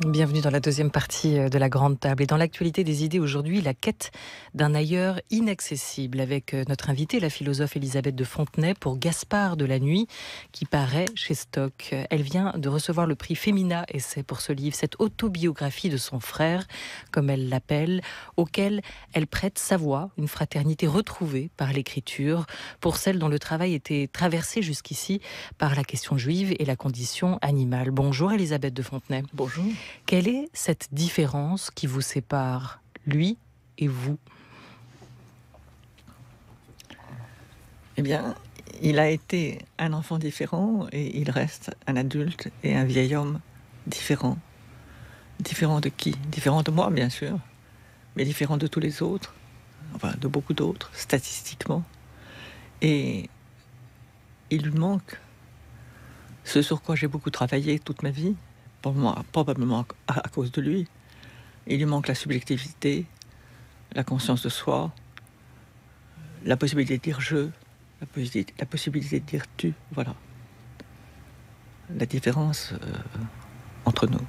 Bienvenue dans la deuxième partie de la Grande Table. Et dans l'actualité des idées aujourd'hui, la quête d'un ailleurs inaccessible avec notre invitée, la philosophe Elisabeth de Fontenay, pour Gaspard de la Nuit, qui paraît chez Stock. Elle vient de recevoir le prix Femina Essai pour ce livre, cette autobiographie de son frère, comme elle l'appelle, auquel elle prête sa voix, une fraternité retrouvée par l'écriture, pour celle dont le travail était traversé jusqu'ici par la question juive et la condition animale. Bonjour Elisabeth de Fontenay. Bonjour. Quelle est cette différence qui vous sépare, lui et vous? Eh bien, il a été un enfant différent et il reste un adulte et un vieil homme différent. Différent de qui? Différent de moi, bien sûr, mais différent de tous les autres, enfin de beaucoup d'autres, statistiquement. Et il lui manque ce sur quoi j'ai beaucoup travaillé toute ma vie, probablement à cause de lui. Il lui manque la subjectivité, la conscience de soi, la possibilité de dire je, la possibilité de dire tu, voilà. La différence entre nous.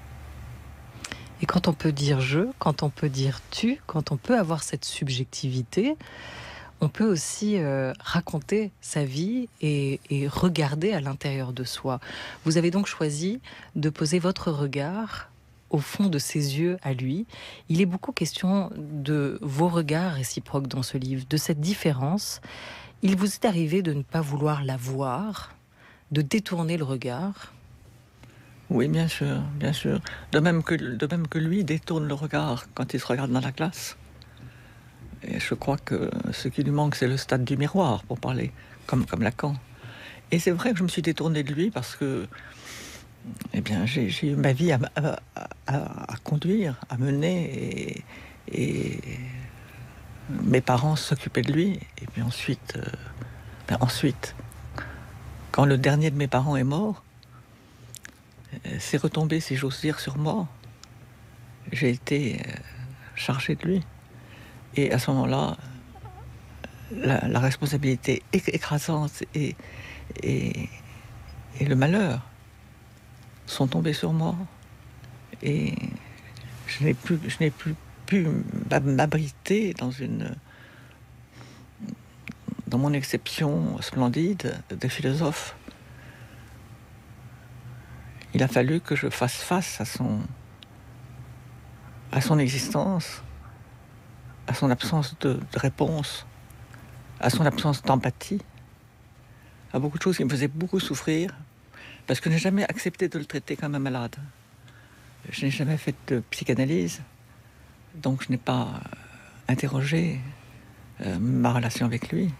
Et quand on peut dire je, quand on peut dire tu, quand on peut avoir cette subjectivité, on peut aussi raconter sa vie et regarder à l'intérieur de soi. Vous avez donc choisi de poser votre regard au fond de ses yeux à lui. Il est beaucoup question de vos regards réciproques dans ce livre, de cette différence. Il vous est arrivé de ne pas vouloir la voir, de détourner le regard? Oui, bien sûr, bien sûr. De même que lui détourne le regard quand il se regarde dans la glace. Et je crois que ce qui lui manque, c'est le stade du miroir, pour parler comme Lacan. Et c'est vrai que je me suis détourné de lui parce que, eh bien, j'ai eu ma vie à conduire, à mener, et mes parents s'occupaient de lui. Et puis ensuite, quand le dernier de mes parents est mort, c'est retombé, si j'ose dire, sur moi. J'ai été chargé de lui. Et à ce moment-là, la responsabilité écrasante et le malheur sont tombés sur moi. Et je n'ai plus pu m'abriter dans mon exception splendide de philosophe. Il a fallu que je fasse face à son existence, à son absence de réponse, à son absence d'empathie, à beaucoup de choses qui me faisaient beaucoup souffrir, parce que je n'ai jamais accepté de le traiter comme un malade. Je n'ai jamais fait de psychanalyse, donc je n'ai pas interrogé ma relation avec lui.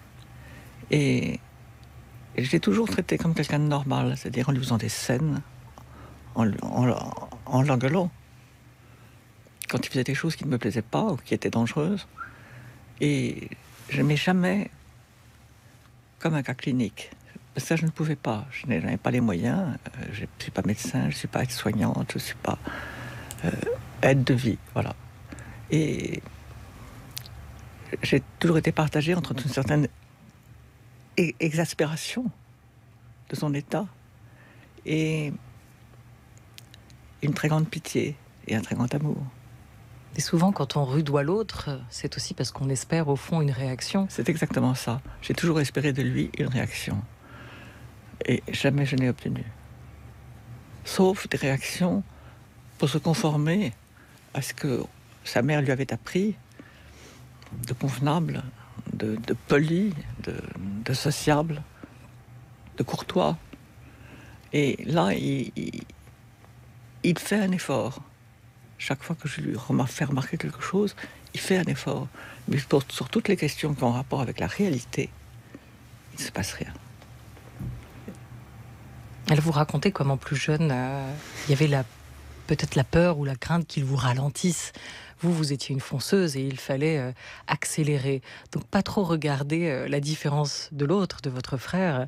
Et je l'ai toujours traité comme quelqu'un de normal, c'est-à-dire en lui faisant des scènes, en l'engueulant, quand il faisait des choses qui ne me plaisaient pas ou qui étaient dangereuses. Et je n'aimais jamais comme un cas clinique. Ça, je ne pouvais pas. Je n'avais pas les moyens. Je ne suis pas médecin, je ne suis pas aide-soignante, je ne suis pas aide de vie. Voilà. Et j'ai toujours été partagée entre une certaine exaspération de son état et une très grande pitié et un très grand amour. Et souvent, quand on rudoie l'autre, c'est aussi parce qu'on espère au fond une réaction. C'est exactement ça. J'ai toujours espéré de lui une réaction. Et jamais je n'ai obtenu. Sauf des réactions pour se conformer à ce que sa mère lui avait appris de convenable, de poli, de sociable, de courtois. Et là, il fait un effort. Chaque fois que je lui fais remarquer quelque chose, il fait un effort. Mais sur toutes les questions qui ont rapport avec la réalité, il ne se passe rien. Elle vous racontait comment plus jeune, il y avait peut-être la peur ou la crainte qu'il vous ralentisse. Vous étiez une fonceuse et il fallait accélérer. Donc pas trop regarder la différence de l'autre, de votre frère.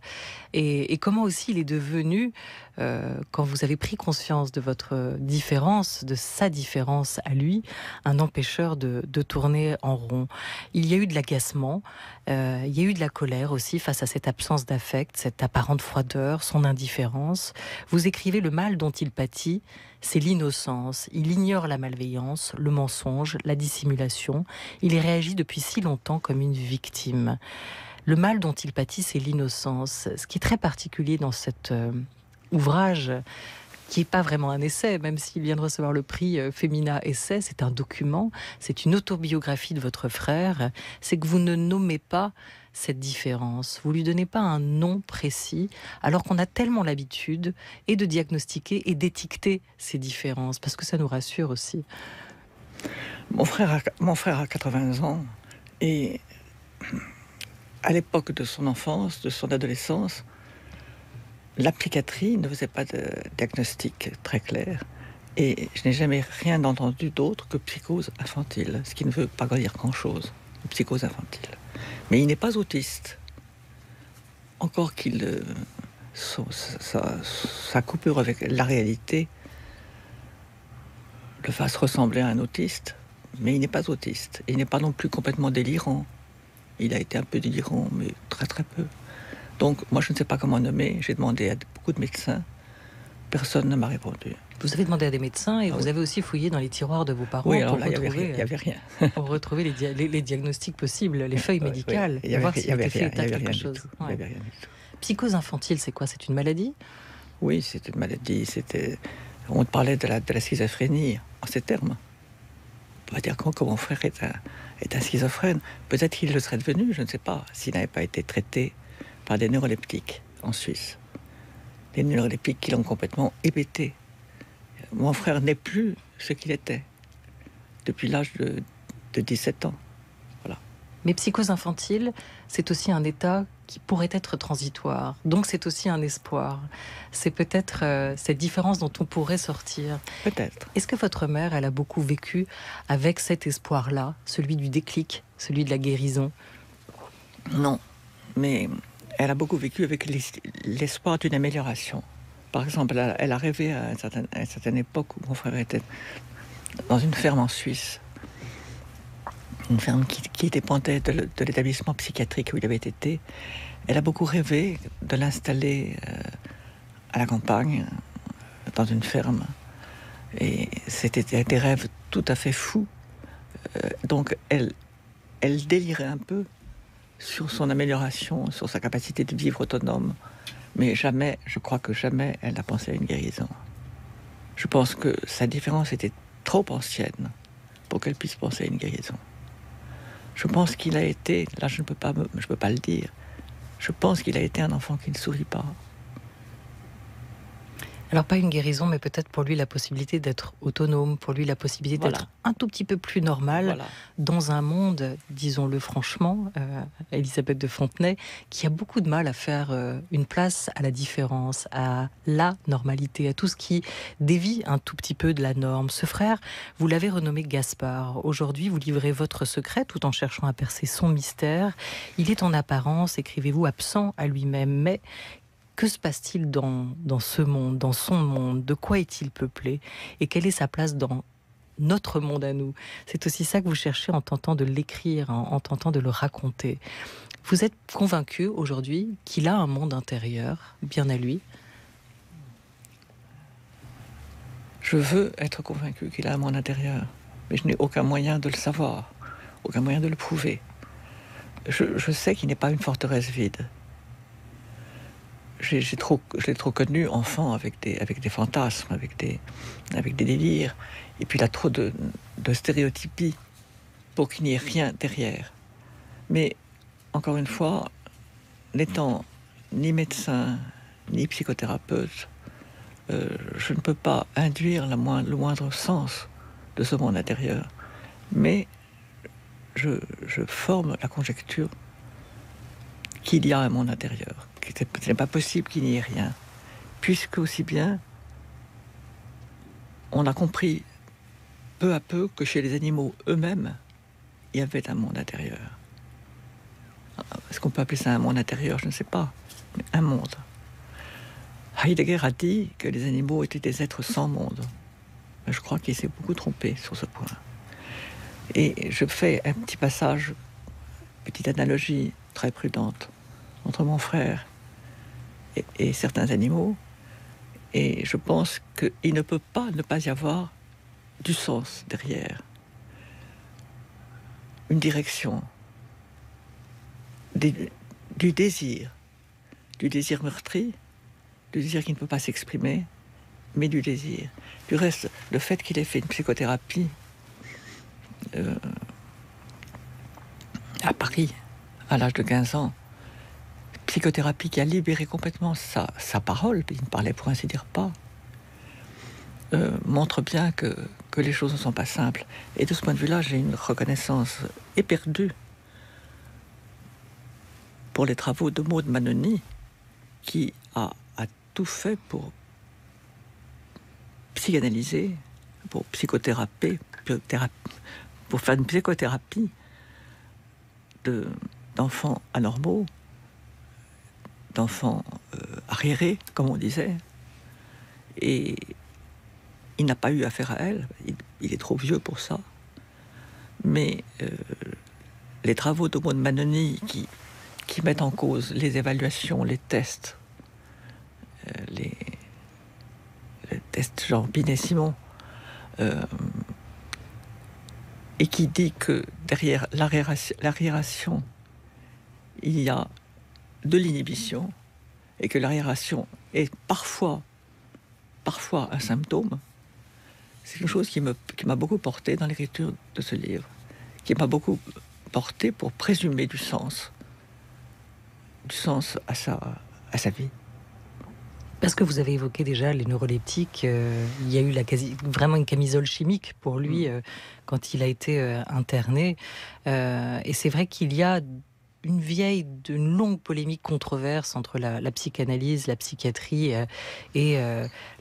Et comment aussi il est devenu, quand vous avez pris conscience de votre différence, de sa différence à lui, un empêcheur de tourner en rond. Il y a eu de l'agacement, il y a eu de la colère aussi face à cette absence d'affect, cette apparente froideur, son indifférence. Vous écrivez: le mal dont il pâtit, c'est l'innocence. Il ignore la malveillance, le mensonge, la dissimulation. Il y réagit depuis si longtemps comme une victime. Le mal dont il pâtit, c'est l'innocence. Ce qui est très particulier dans cet ouvrage, qui n'est pas vraiment un essai, même s'il vient de recevoir le prix Femina Essai, c'est un document, c'est une autobiographie de votre frère, c'est que vous ne nommez pas cette différence, vous lui donnez pas un nom précis, alors qu'on a tellement l'habitude et de diagnostiquer et d'étiqueter ces différences, parce que ça nous rassure aussi. Mon frère a 80 ans, et à l'époque de son enfance, de son adolescence, la psychiatrie ne faisait pas de diagnostic très clair. Et je n'ai jamais rien entendu d'autre que psychose infantile, ce qui ne veut pas dire grand-chose, psychose infantile. Mais il n'est pas autiste. Encore qu'il... sa coupure avec la réalité le fasse ressembler à un autiste, mais il n'est pas autiste. Il n'est pas non plus complètement délirant. Il a été un peu délirant, mais très très peu. Donc, moi, je ne sais pas comment nommer. J'ai demandé à beaucoup de médecins. Personne ne m'a répondu. Vous avez demandé à des médecins et vous oui. avez aussi fouillé dans les tiroirs de vos parents oui, alors pour là, retrouver, il n'y avait rien. pour retrouver les diagnostics possibles, les feuilles médicales, Oui, et voir s'il y avait était fait état de rien quelque du chose. tout. Il n'y avait rien du tout. Psychose infantile, c'est quoi? C'est une maladie? Oui, c'est une maladie. On parlait de la schizophrénie en ces termes. On va dire que mon frère est un schizophrène. Peut-être qu'il le serait devenu, je ne sais pas, s'il n'avait pas été traité par des neuroleptiques en Suisse. Des neuroleptiques qui l'ont complètement hébété. Mon frère n'est plus ce qu'il était depuis l'âge de 17 ans. Voilà. Mais psychose infantile, c'est aussi un état qui pourrait être transitoire. Donc c'est aussi un espoir. C'est peut-être cette différence dont on pourrait sortir. Peut-être. Est-ce que votre mère, elle a beaucoup vécu avec cet espoir-là, celui du déclic, celui de la guérison? Non, mais elle a beaucoup vécu avec l'espoir d'une amélioration. Par exemple, elle a rêvé à une certaine époque où mon frère était dans une ferme en Suisse. Une ferme qui dépendait de l'établissement psychiatrique où il avait été. Elle a beaucoup rêvé de l'installer à la campagne, dans une ferme. Et c'était des rêves tout à fait fous. Donc elle délirait un peu sur son amélioration, sur sa capacité de vivre autonome. Mais jamais, je crois que jamais, elle n'a pensé à une guérison. Je pense que sa différence était trop ancienne pour qu'elle puisse penser à une guérison. Je pense qu'il a été, là je ne peux pas le dire, je pense qu'il a été un enfant qui ne sourit pas. Alors pas une guérison, mais peut-être pour lui la possibilité d'être autonome, pour lui la possibilité d'être un tout petit peu plus normal dans un monde, disons-le franchement, Elisabeth de Fontenay, qui a beaucoup de mal à faire une place à la différence, à la normalité, à tout ce qui dévie un tout petit peu de la norme. Ce frère, vous l'avez renommé Gaspard. Aujourd'hui, vous livrez votre secret tout en cherchant à percer son mystère. Il est en apparence, écrivez-vous, absent à lui-même, mais que se passe-t-il dans ce monde, dans son monde? De quoi est-il peuplé? Et quelle est sa place dans notre monde à nous? C'est aussi ça que vous cherchez en tentant de l'écrire, en tentant de le raconter. Vous êtes convaincu aujourd'hui qu'il a un monde intérieur, bien à lui? Je veux être convaincu qu'il a un monde intérieur, mais je n'ai aucun moyen de le savoir, aucun moyen de le prouver. Je sais qu'il n'est pas une forteresse vide. Je l'ai trop connu enfant avec des fantasmes, avec des délires. Et puis il a trop de stéréotypies pour qu'il n'y ait rien derrière. Mais, encore une fois, n'étant ni médecin, ni psychothérapeute, je ne peux pas induire le moindre sens de ce monde intérieur. Mais je forme la conjecture qu'il y a un monde intérieur. Ce n'est pas possible qu'il n'y ait rien, puisque aussi bien on a compris peu à peu que chez les animaux eux-mêmes, il y avait un monde intérieur. Est-ce qu'on peut appeler ça un monde intérieur? Je ne sais pas. Mais un monde. Heidegger a dit que les animaux étaient des êtres sans monde. Je crois qu'il s'est beaucoup trompé sur ce point. Et je fais un petit passage, petite analogie très prudente entre mon frère et certains animaux. Et je pense qu'il ne peut pas ne pas y avoir du sens derrière. Une direction, du désir meurtri, du désir qui ne peut pas s'exprimer, mais du désir. Du reste, le fait qu'il ait fait une psychothérapie à Paris, à l'âge de 15 ans, psychothérapie qui a libéré complètement sa parole, il ne parlait pour ainsi dire pas, montre bien que les choses ne sont pas simples. Et de ce point de vue-là, j'ai une reconnaissance éperdue pour les travaux de Maud Manoni, qui a tout fait pour psychanalyser, pour psychothéraper, pour faire une psychothérapie d'enfants anormaux, d'enfants arriérés, comme on disait. Et il n'a pas eu affaire à elle, il est trop vieux pour ça. Mais les travaux de Maud Manoni qui mettent en cause les évaluations, les tests, les tests genre Binet-Simon, et qui dit que derrière l'arriération, il y a de l'inhibition, et que l'arriération est parfois un symptôme. C'est quelque chose qui m'a beaucoup porté dans l'écriture de ce livre, qui m'a beaucoup porté pour présumer du sens à sa vie. Parce que vous avez évoqué déjà les neuroleptiques, il y a eu vraiment une camisole chimique pour lui quand il a été interné. Et c'est vrai qu'il y a une longue polémique controverse entre la psychanalyse, la psychiatrie et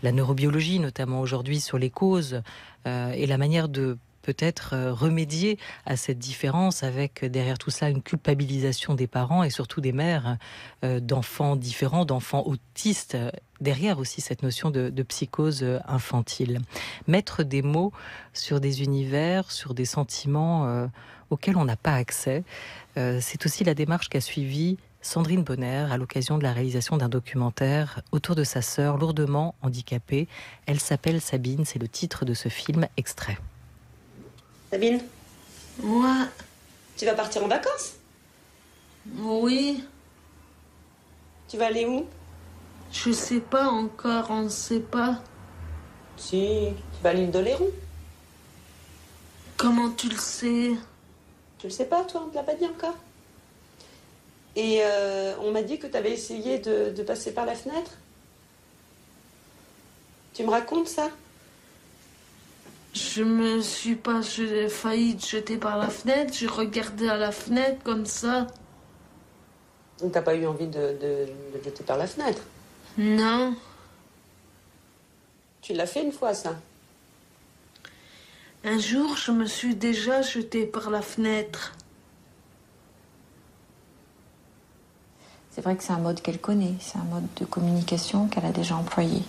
la neurobiologie, notamment aujourd'hui, sur les causes et la manière de peut-être remédier à cette différence, avec derrière tout ça une culpabilisation des parents et surtout des mères d'enfants différents, d'enfants autistes, derrière aussi cette notion de psychose infantile. Mettre des mots sur des univers, sur des sentiments auxquels on n'a pas accès, c'est aussi la démarche qu'a suivie Sandrine Bonner à l'occasion de la réalisation d'un documentaire autour de sa sœur lourdement handicapée. Elle s'appelle Sabine, c'est le titre de ce film extrait. Sabine, Moi, tu vas partir en vacances? oui, Tu vas aller où? je sais pas encore, on sait pas. Si, tu vas à l'île d'Oléron. Comment tu le sais? Tu le sais pas, toi, on te l'a pas dit encore. Et on m'a dit que tu avais essayé de passer par la fenêtre. Tu me racontes ça? J'ai failli te jeter par la fenêtre, j'ai regardé à la fenêtre comme ça. Donc t'as pas eu envie de te jeter par la fenêtre? Non, Tu l'as fait une fois, ça? un jour je me suis déjà jetée par la fenêtre. C'est vrai que c'est un mode qu'elle connaît, c'est un mode de communication qu'elle a déjà employé.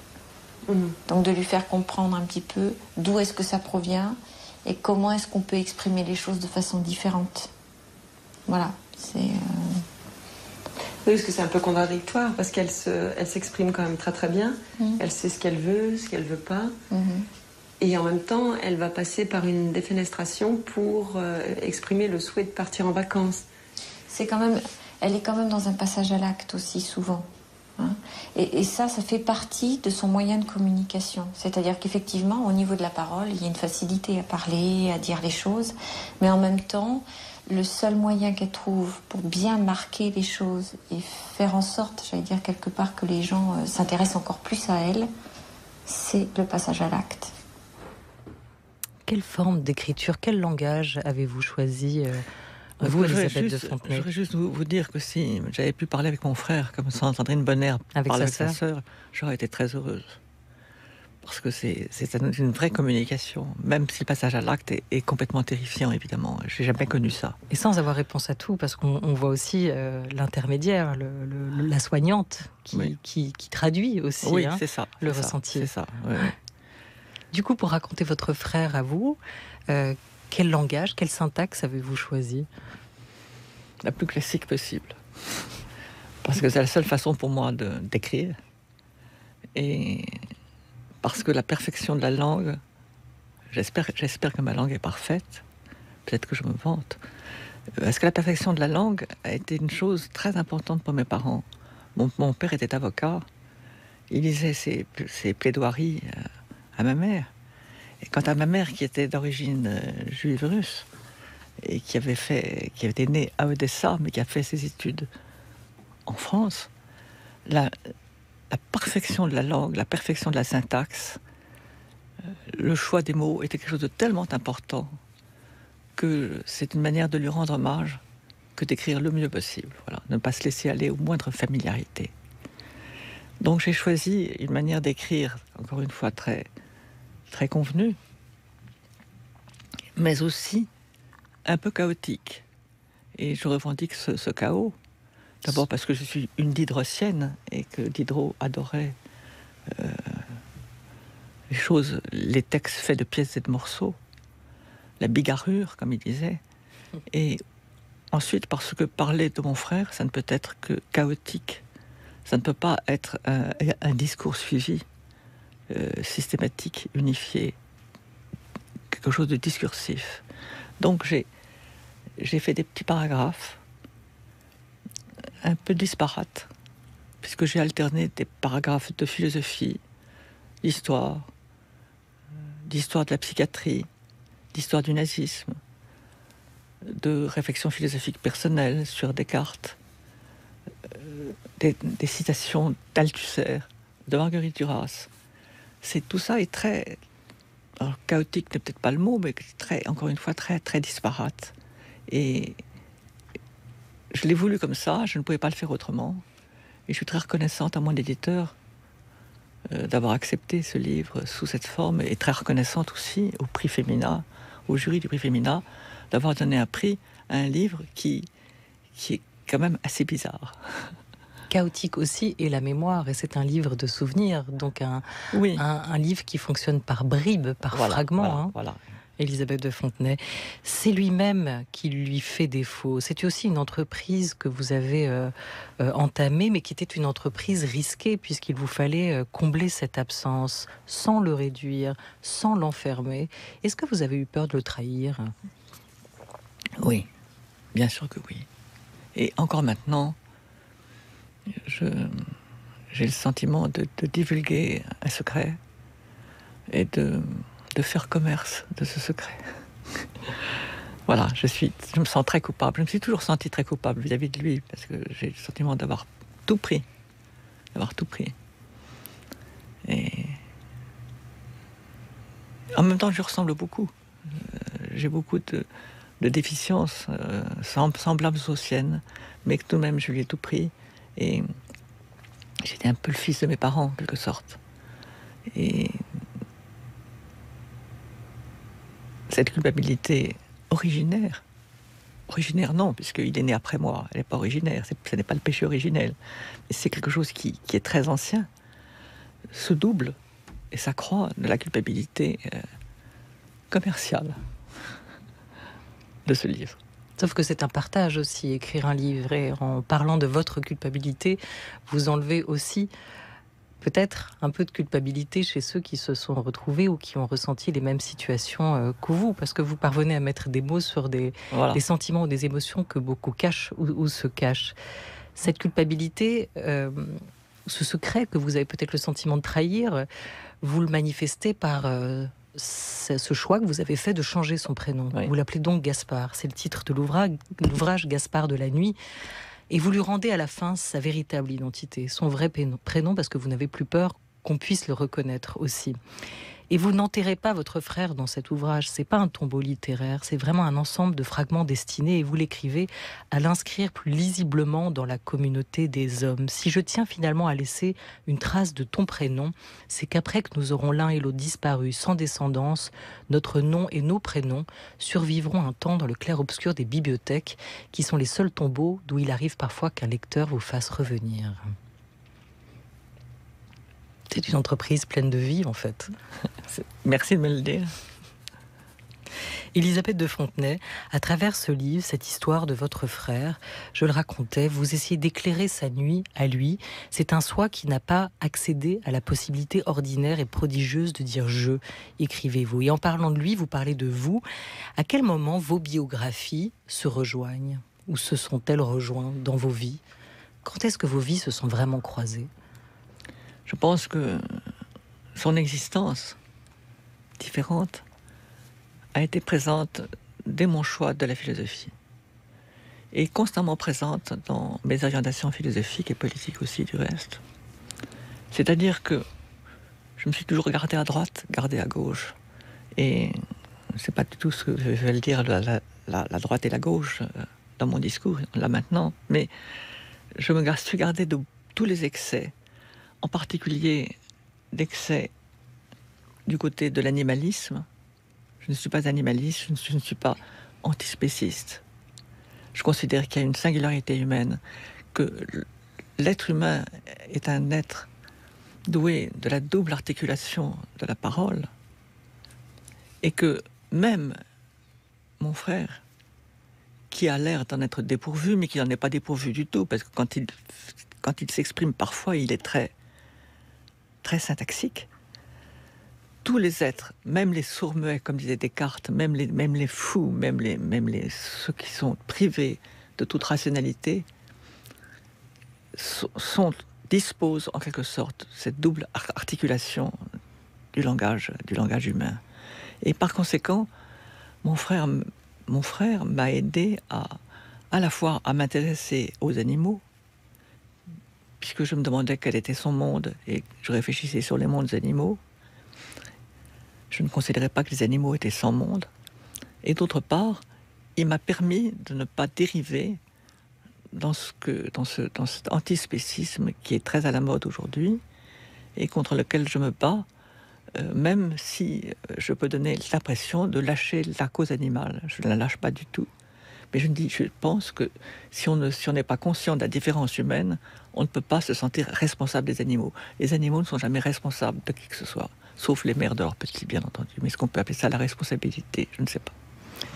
Donc de lui faire comprendre un petit peu d'où est-ce que ça provient et comment est-ce qu'on peut exprimer les choses de façon différente. Voilà, c'est... Oui, parce que c'est un peu contradictoire, parce qu'elle s'exprime quand même très très bien. Elle sait ce qu'elle veut pas. Et en même temps, elle va passer par une défenestration pour exprimer le souhait de partir en vacances. Elle est quand même dans un passage à l'acte aussi, souvent. Hein. Et ça fait partie de son moyen de communication. C'est-à-dire qu'effectivement, au niveau de la parole, il y a une facilité à parler, à dire les choses. Mais en même temps, le seul moyen qu'elle trouve pour bien marquer les choses et faire en sorte, j'allais dire quelque part, que les gens s'intéressent encore plus à elle, c'est le passage à l'acte. Quelle forme d'écriture, quel langage avez-vous choisi vous, Elisabeth de Fontenay? Je voudrais juste vous dire que si j'avais pu parler avec mon frère, comme Sandrine Bonner avec parlait sa avec sa sœur, j'aurais été très heureuse. parce que c'est une vraie communication, même si le passage à l'acte est complètement terrifiant, évidemment. J'ai jamais connu ça. Et sans avoir réponse à tout, parce qu'on voit aussi l'intermédiaire, la soignante, qui traduit aussi c'est ça, le ressenti. C'est ça, Du coup, pour raconter votre frère à vous, quel langage, quelle syntaxe avez-vous choisi? La plus classique possible. Parce que c'est la seule façon pour moi d'écrire. Et parce que la perfection de la langue, j'espère que ma langue est parfaite, peut-être que je me vante, parce que la perfection de la langue a été une chose très importante pour mes parents. Mon père était avocat, il lisait ses plaidoiries à ma mère. Et quant à ma mère, qui était d'origine juive russe, et qui était née à Odessa, mais qui a fait ses études en France, la perfection de la langue, la perfection de la syntaxe, le choix des mots était quelque chose de tellement important que c'est une manière de lui rendre hommage que d'écrire le mieux possible. Voilà, ne pas se laisser aller aux moindres familiarités. Donc j'ai choisi une manière d'écrire, encore une fois, très, très convenue, mais aussi un peu chaotique. Et je revendique ce chaos. D'abord parce que je suis une diderocienne et que Diderot adorait les textes faits de pièces et de morceaux, la bigarrure, comme il disait. Et ensuite parce que parler de mon frère, ça ne peut être que chaotique. Ça ne peut pas être un discours suivi, systématique, unifié, quelque chose de discursif. Donc j'ai fait des petits paragraphes un peu disparates, puisque j'ai alterné des paragraphes de philosophie, d'histoire de la psychiatrie, d'histoire du nazisme, de réflexion philosophique personnelle sur Descartes, des citations d'Althusser, de Marguerite Duras. Tout ça est très... Alors, chaotique n'est peut-être pas le mot, mais encore une fois, très, très disparate. Et je l'ai voulu comme ça, je ne pouvais pas le faire autrement. Et je suis très reconnaissante à mon éditeur d'avoir accepté ce livre sous cette forme, et très reconnaissante aussi au prix Femina, au jury du prix Femina, d'avoir donné un prix à un livre qui est quand même assez bizarre. Chaotique aussi, et la mémoire, et c'est un livre de souvenirs, donc un livre qui fonctionne par bribes, par fragments. Voilà. Elisabeth de Fontenay, c'est lui-même qui lui fait défaut. C'était aussi une entreprise que vous avez entamée, mais qui était une entreprise risquée, puisqu'il vous fallait combler cette absence, sans le réduire, sans l'enfermer. Est-ce que vous avez eu peur de le trahir? Oui, bien sûr que oui. Et encore maintenant, j'ai le sentiment de divulguer un secret et de faire commerce de ce secret. Voilà, je me sens très coupable. Je me suis toujours senti très coupable vis-à-vis de lui, parce que j'ai le sentiment d'avoir tout pris. Et en même temps, je lui ressemble beaucoup. J'ai beaucoup de déficiences semblables aux siennes, mais que tout de même, je lui ai tout pris. Et j'étais un peu le fils de mes parents, en quelque sorte. Et cette culpabilité originaire non, puisqu'il est né après moi, elle n'est pas originaire, ce n'est pas le péché originel, mais c'est quelque chose qui est très ancien, se double et s'accroît de la culpabilité commerciale de ce livre. Sauf que c'est un partage aussi, écrire un livre, et en parlant de votre culpabilité, vous enlevez aussi peut-être un peu de culpabilité chez ceux qui se sont retrouvés ou qui ont ressenti les mêmes situations que vous, parce que vous parvenez à mettre des mots sur des sentiments ou des émotions que beaucoup cachent ou se cachent. Cette culpabilité, ce secret que vous avez peut-être le sentiment de trahir, vous le manifestez par ce choix que vous avez fait de changer son prénom. Oui. Vous l'appelez donc Gaspard. C'est le titre de l'ouvrage Gaspard de la nuit. Et vous lui rendez à la fin sa véritable identité, son vrai prénom, parce que vous n'avez plus peur qu'on puisse le reconnaître aussi. Et vous n'enterrez pas votre frère dans cet ouvrage. C'est pas un tombeau littéraire, c'est vraiment un ensemble de fragments destinés, et vous l'écrivez, à l'inscrire plus lisiblement dans la communauté des hommes. Si je tiens finalement à laisser une trace de ton prénom, c'est qu'après que nous aurons l'un et l'autre disparu sans descendance, notre nom et nos prénoms survivront un temps dans le clair-obscur des bibliothèques, qui sont les seuls tombeaux d'où il arrive parfois qu'un lecteur vous fasse revenir. C'est une entreprise pleine de vie, en fait. Merci de me le dire. Élisabeth de Fontenay, à travers ce livre, cette histoire de votre frère, je le racontais, vous essayez d'éclairer sa nuit à lui. C'est un soi qui n'a pas accédé à la possibilité ordinaire et prodigieuse de dire « je », écrivez-vous. Et en parlant de lui, vous parlez de vous. À quel moment vos biographies se rejoignent? Ou se sont-elles rejointes dans vos vies? Quand est-ce que vos vies se sont vraiment croisées? Je pense que son existence différente a été présente dès mon choix de la philosophie et constamment présente dans mes orientations philosophiques et politiques aussi du reste. C'est-à-dire que je me suis toujours gardé à droite, gardé à gauche. Et c'est pas du tout ce que je vais le dire, la droite et la gauche dans mon discours, là maintenant, mais je me suis gardé de tous les excès, en particulier d'excès du côté de l'animalisme. Je ne suis pas animaliste, je ne suis pas antispéciste. Je considère qu'il y a une singularité humaine, que l'être humain est un être doué de la double articulation de la parole, et que même mon frère, qui a l'air d'en être dépourvu, mais qui n'en est pas dépourvu du tout, parce que quand il s'exprime parfois, il est très syntaxique. Tous les êtres, même les sourds-muets, comme disait Descartes, même les fous, même ceux qui sont privés de toute rationalité, disposent en quelque sorte cette double articulation du langage humain. Et par conséquent, mon frère m'a aidé à la fois à m'intéresser aux animaux, puisque je me demandais quel était son monde et je réfléchissais sur les mondes animaux. Je ne considérais pas que les animaux étaient sans monde. Et d'autre part, il m'a permis de ne pas dériver dans cet antispécisme qui est très à la mode aujourd'hui et contre lequel je me bats, même si je peux donner l'impression de lâcher la cause animale. Je ne la lâche pas du tout. Mais je pense que si on n'est pas conscient de la différence humaine, on ne peut pas se sentir responsable des animaux. Les animaux ne sont jamais responsables de qui que ce soit, sauf les mères de leurs petits, bien entendu. Mais est-ce qu'on peut appeler ça la responsabilité? Je ne sais pas.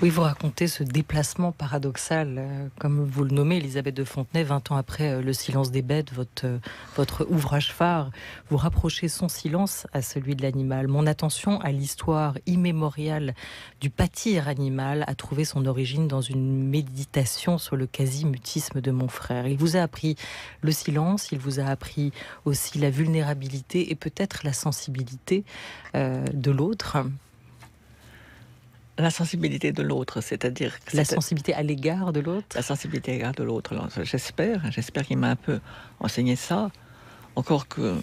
Oui, vous racontez ce déplacement paradoxal, comme vous le nommez, Élisabeth de Fontenay, 20 ans après Le silence des bêtes, votre ouvrage phare. Vous rapprochez son silence à celui de l'animal. Mon attention à l'histoire immémoriale du pâtir animal a trouvé son origine dans une méditation sur le quasi-mutisme de mon frère. Il vous a appris le silence, il vous a appris aussi la vulnérabilité et peut-être la sensibilité de l'autre. La sensibilité de l'autre, c'est-à-dire... La sensibilité à l'égard de l'autre? La sensibilité à l'égard de l'autre. J'espère qu'il m'a un peu enseigné ça. Encore que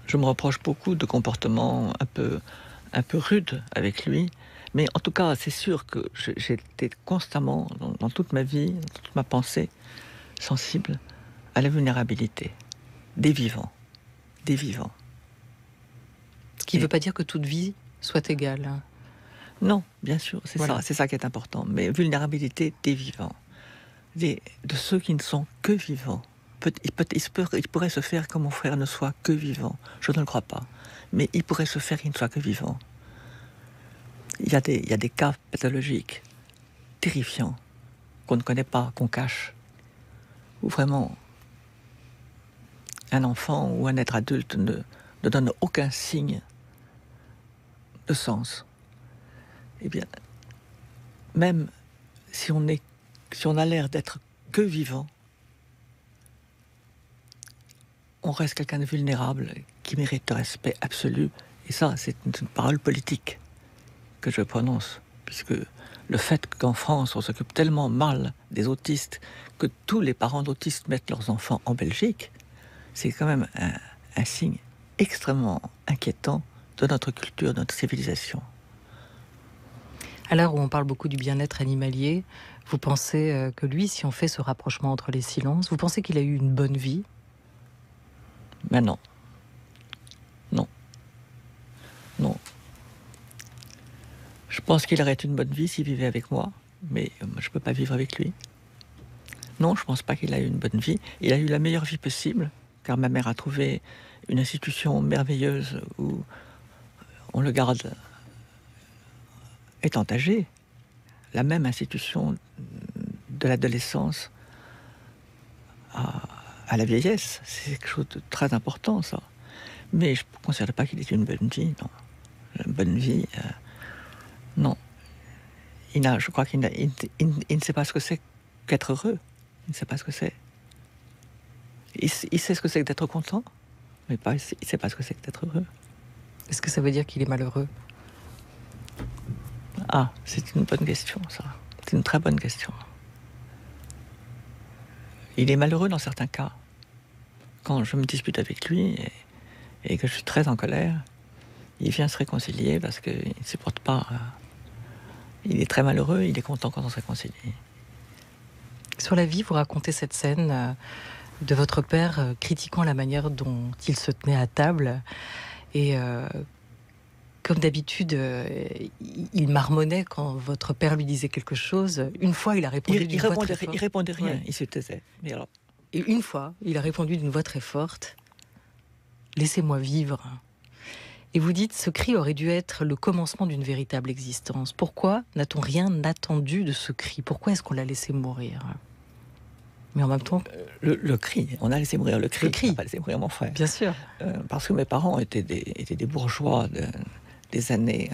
je me reproche beaucoup de comportements un peu rudes avec lui. Mais en tout cas, c'est sûr que j'étais constamment, dans toute ma vie, dans toute ma pensée, sensible à la vulnérabilité des vivants. Des vivants. Ce qui ne veut pas dire que toute vie soit égale. Non, bien sûr, c'est ça qui est important. Mais vulnérabilité des vivants, de ceux qui ne sont que vivants. Il pourrait se faire que mon frère ne soit que vivant. Je ne le crois pas. Mais il pourrait se faire qu'il ne soit que vivant. Il y a des cas pathologiques terrifiants qu'on ne connaît pas, qu'on cache. Où vraiment un enfant ou un être adulte ne donne aucun signe de sens. Eh bien, même si on a l'air d'être que vivant, on reste quelqu'un de vulnérable qui mérite de respect absolu. Et ça, c'est une parole politique que je prononce, puisque le fait qu'en France, on s'occupe tellement mal des autistes que tous les parents d'autistes mettent leurs enfants en Belgique, c'est quand même un signe extrêmement inquiétant notre culture, de notre civilisation. À l'heure où on parle beaucoup du bien-être animalier, vous pensez que lui, si on fait ce rapprochement entre les silences, vous pensez qu'il a eu une bonne vie? Mais non. Non. Non. Je pense qu'il aurait une bonne vie s'il vivait avec moi, mais je ne peux pas vivre avec lui. Non, je ne pense pas qu'il a eu une bonne vie. Il a eu la meilleure vie possible, car ma mère a trouvé une institution merveilleuse où on le garde étant âgé. La même institution de l'adolescence à la vieillesse. C'est quelque chose de très important, ça. Mais je ne considère pas qu'il ait une bonne vie, non. Une bonne vie, non. Je crois qu'il ne sait pas ce que c'est qu'être heureux. Il ne sait pas ce que c'est. Il sait ce que c'est que d'être content, mais il ne sait pas ce que c'est que d'être heureux. Est-ce que ça veut dire qu'il est malheureux? Ah, c'est une bonne question, ça. C'est une très bonne question. Il est malheureux dans certains cas. Quand je me dispute avec lui et que je suis très en colère, il vient se réconcilier parce qu'il ne supporte pas. Il est très malheureux, il est content quand on se réconcilie. Sur la vie, vous racontez cette scène de votre père critiquant la manière dont il se tenait à table. Et comme d'habitude, il marmonnait quand votre père lui disait quelque chose. Une fois, il a répondu d'une voix très forte. Il répondait rien, Ouais. il se taisait. Mais alors... Et une fois, il a répondu d'une voix très forte « Laissez-moi vivre ». Et vous dites, ce cri aurait dû être le commencement d'une véritable existence. Pourquoi n'a-t-on rien attendu de ce cri? Pourquoi est-ce qu'on l'a laissé mourir? Mais en même temps... Le cri, on a laissé mourir le cri. Le cri. On n'a pas laissé mourir mon frère. Bien sûr. Parce que mes parents étaient des bourgeois des années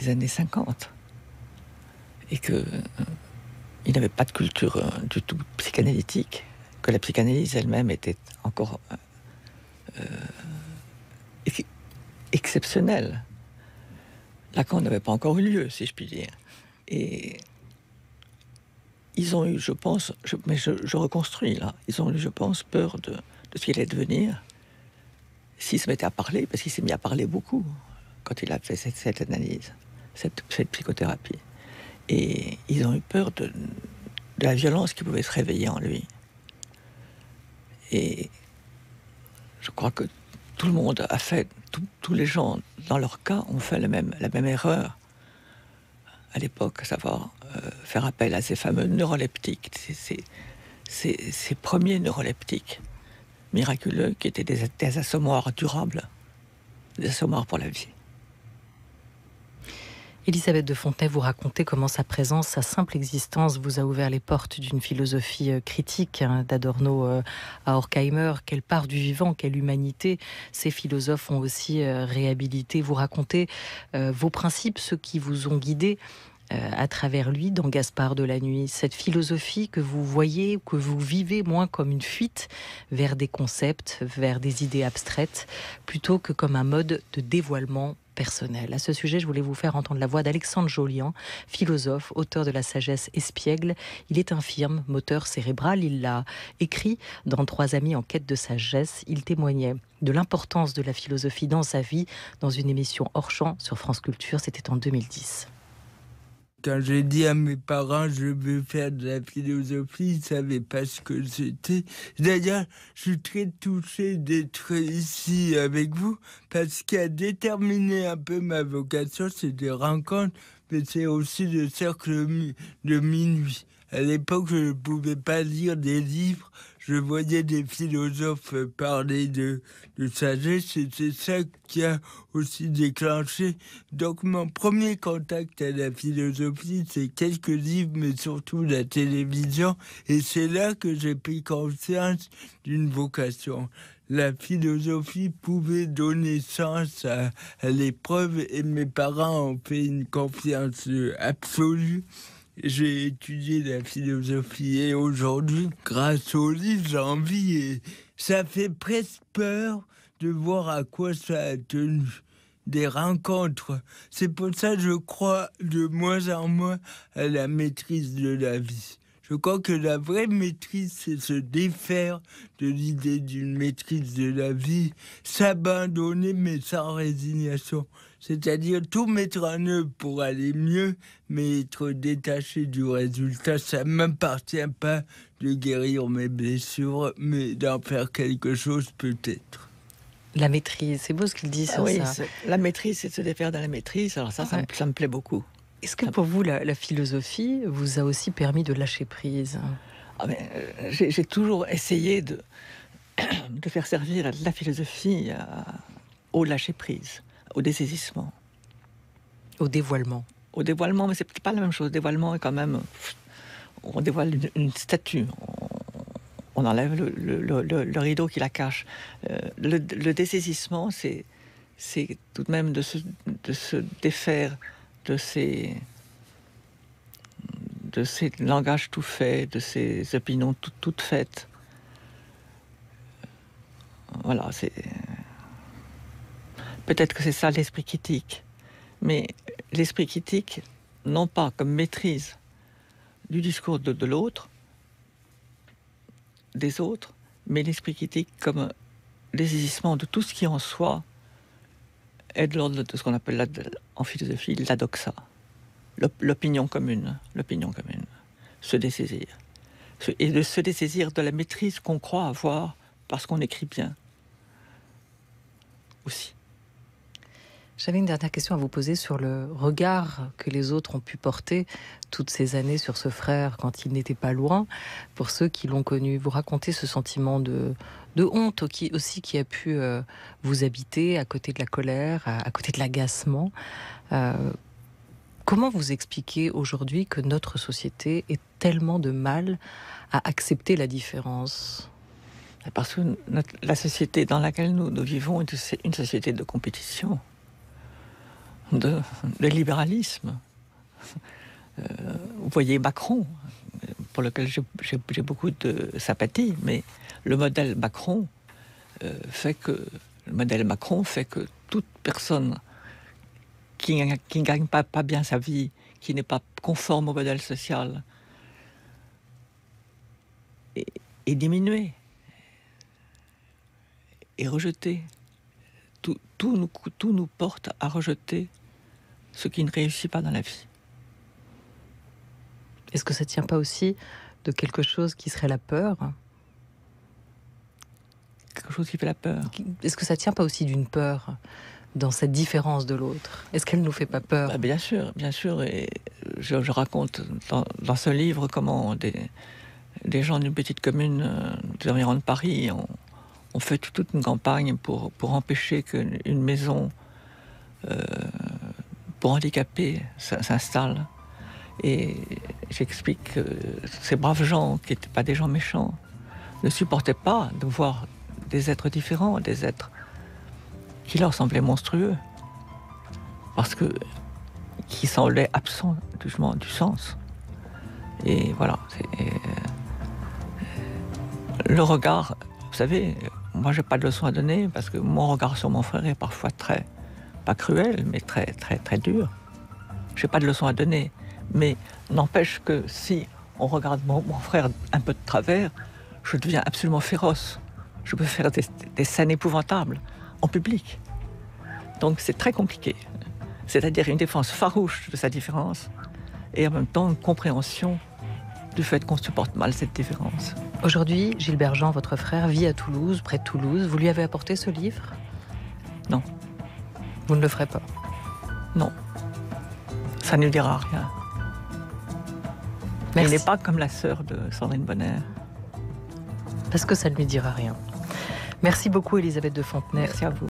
50. Et que ils n'avaient pas de culture du tout psychanalytique. Que la psychanalyse elle-même était encore exceptionnelle. Lacan n'avait pas encore eu lieu, si je puis dire. Et ils ont eu, je pense, mais je reconstruis là, ils ont eu, je pense, peur de ce qu'il allait devenir s'il se mettait à parler, parce qu'il s'est mis à parler beaucoup quand il a fait cette analyse, cette psychothérapie. Et ils ont eu peur de la violence qui pouvait se réveiller en lui. Et je crois que tout le monde a fait, tous les gens, dans leur cas, ont fait la même erreur à l'époque, à savoir faire appel à ces fameux neuroleptiques, ces premiers neuroleptiques miraculeux qui étaient des assommoirs durables, des assommoirs pour la vie. Elisabeth de Fontenay, vous racontez comment sa présence, sa simple existence vous a ouvert les portes d'une philosophie critique, d'Adorno à Horkheimer. Quelle part du vivant, quelle humanité ces philosophes ont aussi réhabilité. Vous racontez vos principes, ceux qui vous ont guidé à travers lui dans Gaspard de la Nuit. Cette philosophie que vous voyez, que vous vivez moins comme une fuite vers des concepts, vers des idées abstraites, plutôt que comme un mode de dévoilement personnel. À ce sujet, je voulais vous faire entendre la voix d'Alexandre Jolian, philosophe, auteur de La sagesse espiègle. Il est infirme, moteur cérébral. Il l'a écrit dans 3 amis en quête de sagesse. Il témoignait de l'importance de la philosophie dans sa vie dans une émission hors champ sur France Culture. C'était en 2010. Quand j'ai dit à mes parents je veux faire de la philosophie, ils ne savaient pas ce que c'était. D'ailleurs, je suis très touché d'être ici avec vous, parce ce qui a déterminé un peu ma vocation, c'est des rencontres, mais c'est aussi le cercle de minuit. À l'époque, je ne pouvais pas lire des livres, je voyais des philosophes parler de sagesse, et c'est ça qui a aussi déclenché. Donc mon premier contact à la philosophie, c'est quelques livres, mais surtout la télévision, et c'est là que j'ai pris conscience d'une vocation. La philosophie pouvait donner sens à l'épreuve, et mes parents ont fait une confiance absolue. J'ai étudié la philosophie et aujourd'hui, grâce aux livres, j'ai envie, et ça fait presque peur de voir à quoi ça a tenu. Des rencontres. C'est pour ça que je crois de moins en moins à la maîtrise de la vie. Je crois que la vraie maîtrise, c'est se défaire de l'idée d'une maîtrise de la vie, s'abandonner mais sans résignation. C'est-à-dire tout mettre en œuvre pour aller mieux, mais être détaché du résultat. Ça ne m'appartient pas de guérir mes blessures, mais d'en faire quelque chose peut-être. La maîtrise, c'est beau ce qu'il dit sur ça. La maîtrise, c'est de se défaire de la maîtrise. Alors ça me plaît beaucoup. Est-ce que pour vous, la philosophie vous a aussi permis de lâcher prise ? J'ai toujours essayé de faire servir la philosophie au lâcher-prise, au dessaisissement. Au dévoilement. Au dévoilement, mais c'est peut-être pas la même chose. Le dévoilement est quand même... On dévoile une statue. On enlève le rideau qui la cache. Le dessaisissement, c'est tout de même de se défaire de ces langages tout faits, de ces opinions toutes faites. Voilà, c'est... Peut-être que c'est ça l'esprit critique. Mais l'esprit critique, non pas comme maîtrise du discours de l'autre, des autres, mais l'esprit critique comme dessaisissement de tout ce qui en soi est de l'ordre de ce qu'on appelle en philosophie l'adoxa, l'opinion commune, se dessaisir. Et de se dessaisir de la maîtrise qu'on croit avoir parce qu'on écrit bien aussi. J'avais une dernière question à vous poser sur le regard que les autres ont pu porter toutes ces années sur ce frère quand il n'était pas loin, pour ceux qui l'ont connu. Vous racontez ce sentiment de honte aussi qui a pu vous habiter à côté de la colère, à côté de l'agacement. Comment vous expliquez aujourd'hui que notre société ait tellement de mal à accepter la différence ? Parce que la société dans laquelle nous vivons est une société de compétition. De libéralisme. Vous voyez Macron, pour lequel j'ai beaucoup de sympathie, mais le modèle Macron fait que toute personne qui ne gagne pas bien sa vie, qui n'est pas conforme au modèle social, est diminuée, est rejetée. Tout nous porte à rejeter ce qui ne réussit pas dans la vie. Est-ce que ça ne tient pas aussi de quelque chose qui serait la peur ? Quelque chose qui fait la peur. Est-ce que ça ne tient pas aussi d'une peur dans cette différence de l'autre ? Est-ce qu'elle ne nous fait pas peur ? Bien sûr. Et je raconte dans ce livre comment des gens d'une petite commune des environs de Paris ont fait toute une campagne pour empêcher qu'une maison pour handicapés s'installe. Et j'explique que ces braves gens, qui n'étaient pas des gens méchants, ne supportaient pas de voir des êtres différents, des êtres qui leur semblaient monstrueux, parce que qui semblaient absents du sens. Et voilà, le regard, vous savez, moi j'ai pas de leçon à donner, parce que mon regard sur mon frère est parfois pas cruel, mais très dur. J'ai pas de leçon à donner, mais n'empêche que si on regarde mon frère un peu de travers, je deviens absolument féroce. Je peux faire des scènes épouvantables en public. Donc c'est très compliqué. C'est-à-dire une défense farouche de sa différence et en même temps une compréhension du fait qu'on supporte mal cette différence. Aujourd'hui, Gilbert Jean, votre frère, vit à Toulouse, près de Toulouse. Vous lui avez apporté ce livre ? Non. Vous ne le ferez pas ? Non. Ça ne lui dira rien. Merci. Il n'est pas comme la sœur de Sandrine Bonner. Parce que ça ne lui dira rien. Merci beaucoup, Elisabeth de Fontenay. Merci à vous.